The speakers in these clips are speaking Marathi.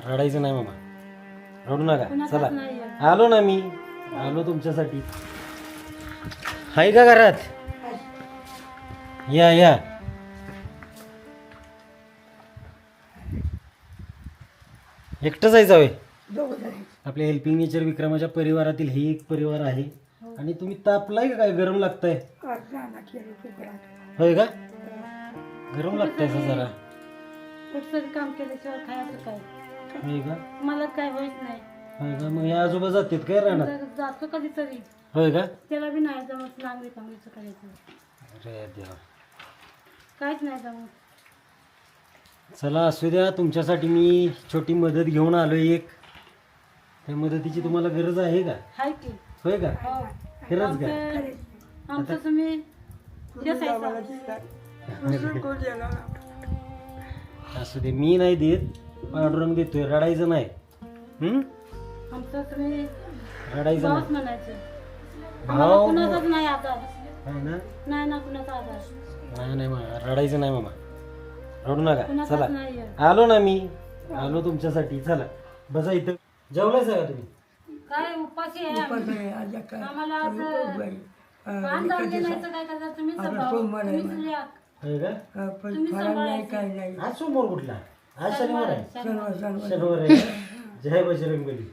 रडायचं नाही मामा, रडू नका. कुणाचाच चला नाही आहे. आलो ना मी, आलो तुमच्यासाठी. आहे का घरात? या या. एकटंच आहे जावे. आपल्या हेल्पिंग नेचर विक्रमाच्या परिवारातील हे एक परिवार आहे. आणि तुम्ही तापलाय का काय? गरम लागतंय होय का? गरम लागतंय का जरा? कुठचं काम केल्याशिवाय खायचं काय? होय का? मला काय होईत नाही. होय का? मग या आजोबा जातात काय राहणार? तर जातो कधीतरी, होय का? त्याला बी नाही जमत नांगरी पांगरीचं करायचं. अरे देवा. काहीच नाही जमत. चला असू द्या, तुमच्यासाठी मी छोटी मदत घेऊन आलोय एक. त्या मदतीची तुम्हाला गरज आहे का? हाय की. होय का? हो. खरंच का? आमचं तुम्ही हेच आहे का? असू दे, मी नाही देत, पांडुरंग देतोय. रडायचं नाही. आमचं तुम्ही रडायचं भावच नाही. म्हणायचं. आम्हाला भाव कुणाचाच नाही आधार. आहे ना? नाही ना कुणाचा आधार. नाही नाही मामा, रडायचं नाही मामा, रडू नका. कुणाचाच चला नाही आहे. आलो ना मी, आलो तुमच्यासाठी. चला बसा इथं. जेवलाय का तुम्ही? काय उपाशी आहे आम्ही. आम्हाला आज पान दांडे नाही तर काय करता तुम्ही सांभाळा. तुम्हीच लिहा. होय का? तुम्ही सांभाळायचं. आज सोमवार कुठला? आज शनिवार आहे. शनिवार. शनिवार आहे का? जय बजरंगबली.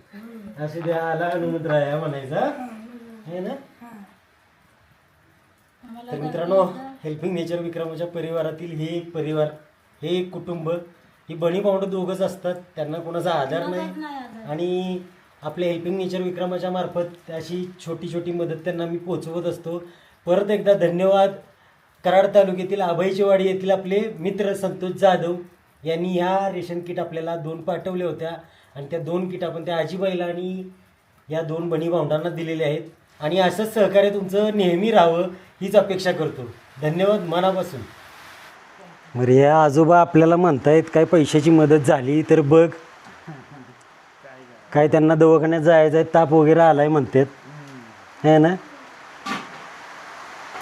असू द्या, आला हनुमंतराया म्हणायचा आहे ना. आम्हाला तर मित्रांनो, हेल्पिंग नेचर विक्रमाच्या परिवारातील हे एक परिवार, हे एक कुटुंब, ही बणी भावंड दोघंच असतात. त्यांना कोणाचा आधार कुणाचाच नाही. नाही आधार. आणि आपल्या हेल्पिंग नेचर विक्रमाच्या मार्फत अशी छोटी छोटी मदत त्यांना मी पोचवत असतो. परत एकदा धन्यवाद. कराड तालुक्यातील आभाईचेवाडी येथील आपले मित्र संतोष जाधव यांनी ह्या रेशन किट आपल्याला 2 पाठवल्या होत्या. आणि त्या 2 किट आपण त्या आजीबाईला आणि या 2 बणी भावंडांना दिलेले आहेत. आणि असंच सहकार्य तुमचं नेहमी राहावं हीच अपेक्षा करतो. धन्यवाद मनापासून. बरं, या आजोबा आपल्याला म्हणतायत काय पैशाची मदत झाली तर बघ, काय त्यांना दवाखान्यात जायचं आहे, ताप वगैरे आलाय म्हणतात है ना.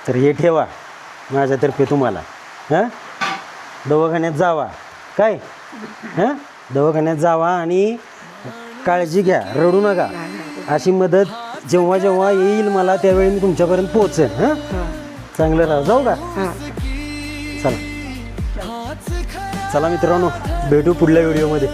तर हे ठेवा माझ्यातर्फे तुम्हाला. हां, दवाखान्यात जावा काय, हां दवाखान्यात जावा आणि काळजी घ्या, रडू नका. अशी मदत जेव्हा जेव्हा येईल मला त्यावेळी मी तुमच्यापर्यंत पोहोचेन. हां, चांगलं राहा. जाऊ का? चला चला मित्रांनो, भेटू पुढल्या व्हिडिओमध्ये.